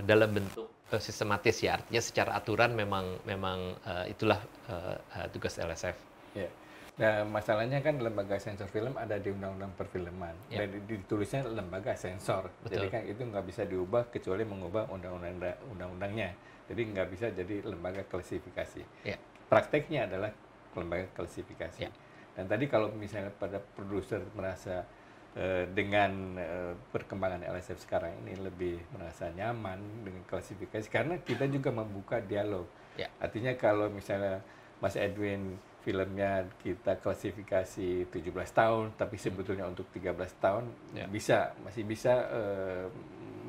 [SPEAKER 1] dalam bentuk sistematis ya. Artinya secara aturan memang itulah tugas LSF.
[SPEAKER 2] Yeah. Nah, masalahnya kan lembaga sensor film ada di Undang-Undang Perfilman, dan ditulisnya lembaga sensor. Betul. Jadi kan itu nggak bisa diubah kecuali mengubah undang-undangnya. Jadi nggak bisa jadi lembaga klasifikasi. prakteknya adalah lembaga klasifikasi.
[SPEAKER 1] Ya.
[SPEAKER 2] Dan tadi kalau misalnya pada produser merasa dengan perkembangan LSF sekarang ini lebih merasa nyaman dengan klasifikasi karena kita juga membuka dialog.
[SPEAKER 1] Ya.
[SPEAKER 2] Artinya kalau misalnya Mas Edwin filmnya kita klasifikasi 17 tahun tapi sebetulnya untuk 13 tahun masih bisa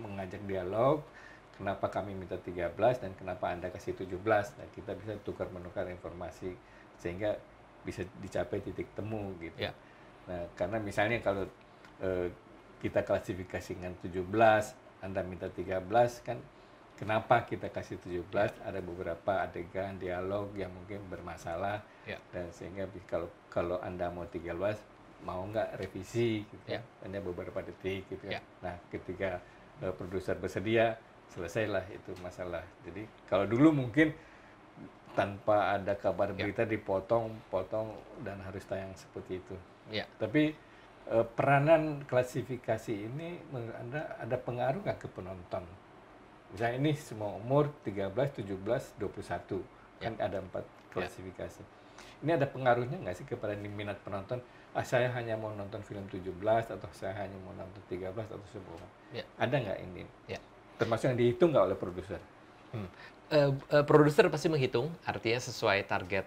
[SPEAKER 2] mengajak dialog. Kenapa kami minta 13 dan kenapa Anda kasih 17? Nah, kita bisa tukar-menukar informasi sehingga bisa dicapai titik temu gitu.
[SPEAKER 1] Ya.
[SPEAKER 2] Nah, karena misalnya kalau kita klasifikasi dengan 17, Anda minta 13 kan kenapa kita kasih 17? Ada beberapa adegan dialog yang mungkin bermasalah dan sehingga kalau Anda mau 13 mau nggak revisi gitu. Hanya beberapa detik gitu ya. Nah, ketika produser bersedia selesailah itu masalah. Jadi kalau dulu mungkin tanpa ada kabar berita dipotong dan harus tayang seperti itu. Tapi peranan klasifikasi ini menurut Anda ada pengaruh nggak ke penonton? Misalnya ini semua umur 13, 17, 21 kan ada 4 klasifikasi. Ini ada pengaruhnya nggak sih kepada minat penonton? Saya hanya mau nonton film 17 atau saya hanya mau nonton 13 atau semua? Ada nggak ini? Termasuk yang dihitung nggak oleh produser?
[SPEAKER 1] Produser pasti menghitung, artinya sesuai target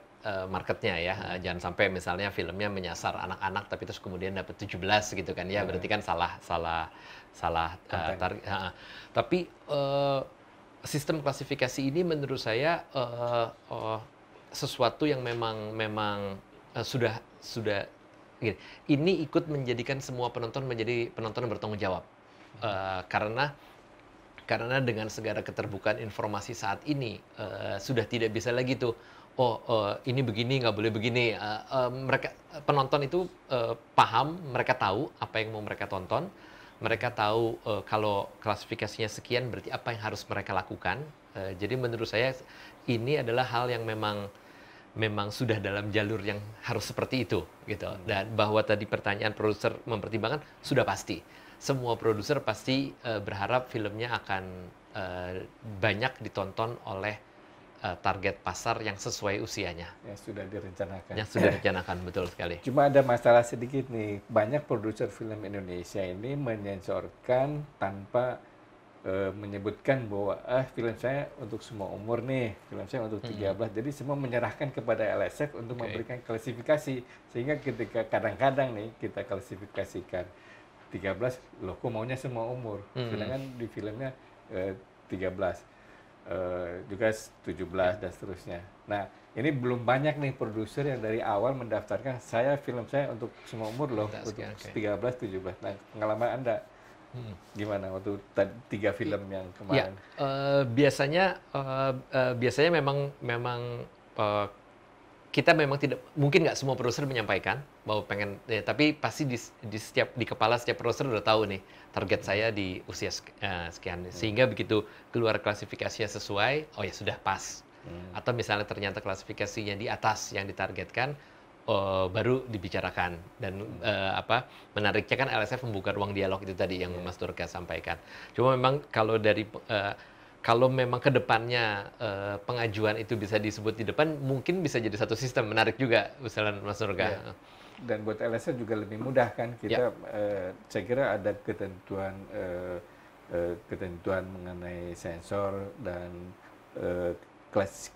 [SPEAKER 1] marketnya ya. Jangan sampai misalnya filmnya menyasar anak-anak tapi terus kemudian dapat 17 gitu kan ya, berarti kan salah target. Tapi sistem klasifikasi ini menurut saya sesuatu yang memang sudah gini, ini ikut menjadikan semua penonton menjadi penonton yang bertanggung jawab. Karena dengan segala keterbukaan informasi saat ini sudah tidak bisa lagi tuh ini begini nggak boleh begini. Mereka penonton itu paham, mereka tahu apa yang mau mereka tonton, mereka tahu kalau klasifikasinya sekian berarti apa yang harus mereka lakukan. Jadi menurut saya ini adalah hal yang memang sudah dalam jalur yang harus seperti itu gitu. Dan bahwa tadi pertanyaan produser mempertimbangkan sudah pasti. Semua produser pasti berharap filmnya akan banyak ditonton oleh target pasar yang sesuai usianya.
[SPEAKER 2] Yang sudah direncanakan.
[SPEAKER 1] Yang sudah direncanakan, betul sekali.
[SPEAKER 2] Cuma ada masalah sedikit nih. Banyak produser film Indonesia ini menyensorkan tanpa menyebutkan bahwa film saya untuk semua umur nih, film saya untuk 13. Jadi semua menyerahkan kepada LSF untuk memberikan klasifikasi. Sehingga ketika kadang-kadang nih kita klasifikasikan 13, loh kok maunya semua umur. Sedangkan di filmnya 13. Juga 17 dan seterusnya. Nah, ini belum banyak nih produser yang dari awal mendaftarkan film saya untuk semua umur loh, untuk 13, 17. Nah, pengalaman Anda gimana waktu 3 film yang kemarin?
[SPEAKER 1] Biasanya memang kita memang tidak mungkin nggak semua produser menyampaikan bahwa pengen tapi pasti di kepala setiap produser udah tahu nih target saya di usia sekian sehingga begitu keluar klasifikasinya sesuai ya sudah pas atau misalnya ternyata klasifikasinya di atas yang ditargetkan baru dibicarakan dan menariknya kan LSF membuka ruang dialog itu tadi yang Mas Durga sampaikan. Cuma memang kalau memang ke depannya pengajuan itu bisa disebut di depan, mungkin bisa jadi satu sistem menarik juga, misalnya Mas Durga.
[SPEAKER 2] Dan buat LSF juga lebih mudah kan kita, saya kira ada ketentuan mengenai sensor dan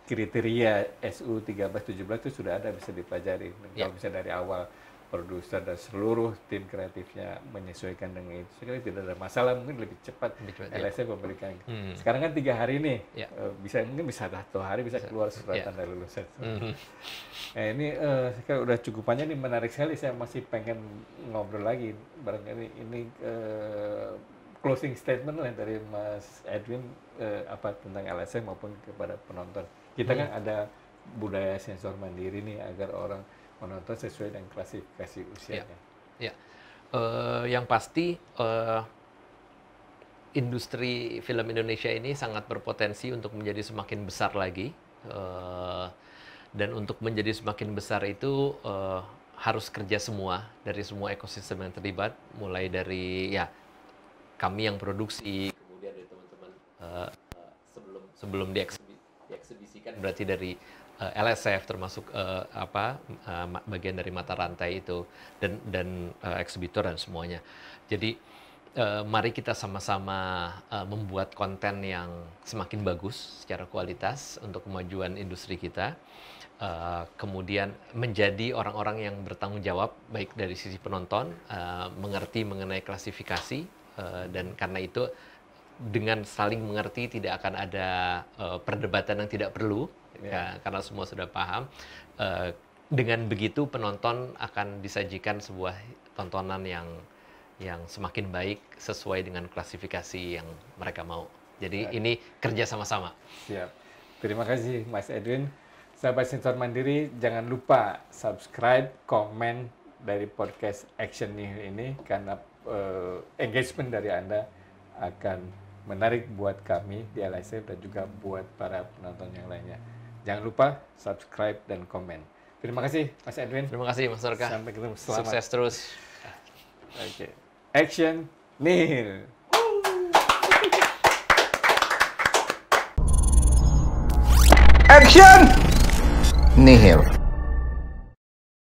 [SPEAKER 2] kriteria SU 13-17 itu sudah ada, bisa dipelajari. Kalau misalnya dari awal produser dan seluruh tim kreatifnya menyesuaikan dengan itu, saya kira tidak ada masalah, mungkin lebih cepat LSF memberikan. Sekarang kan 3 hari nih, mungkin bisa 1 hari bisa keluar surat tanda lulusan. Nah ini saya kira udah cukupannya, nih menarik sekali, saya masih pengen ngobrol lagi. Barangkali ini closing statement lah dari Mas Edwin tentang LSF maupun kepada penonton. Kita kan ada budaya sensor mandiri nih agar orang menonton sesuai dengan klasifikasi usianya.
[SPEAKER 1] Yang pasti industri film Indonesia ini sangat berpotensi untuk menjadi semakin besar lagi, dan untuk menjadi semakin besar itu harus kerja semua dari semua ekosistem yang terlibat, mulai dari kami yang produksi, kemudian dari teman-teman sebelum dieksebisikan, berarti dari LSF termasuk bagian dari mata rantai itu dan eksibitor dan semuanya. Jadi mari kita sama-sama membuat konten yang semakin bagus secara kualitas untuk kemajuan industri kita. Kemudian menjadi orang-orang yang bertanggung jawab baik dari sisi penonton, mengerti mengenai klasifikasi, dan karena itu dengan saling mengerti tidak akan ada perdebatan yang tidak perlu. Karena semua sudah paham. Dengan begitu penonton akan disajikan sebuah tontonan yang semakin baik sesuai dengan klasifikasi yang mereka mau. Jadi ini kerja sama-sama.
[SPEAKER 2] Siap. Terima kasih Mas Edwin. Sahabat Sensor Mandiri, jangan lupa subscribe, komen dari podcast Action Nihil ini karena engagement dari Anda akan menarik buat kami di LSF dan juga buat para penonton yang lainnya. Jangan lupa subscribe dan komen. Terima kasih Mas Edwin.
[SPEAKER 1] Terima kasih Mas Norka.
[SPEAKER 2] Sampai ketemu. Selamat.
[SPEAKER 1] Sukses terus.
[SPEAKER 2] Oke. Action Nihil.
[SPEAKER 3] Action! Nihil.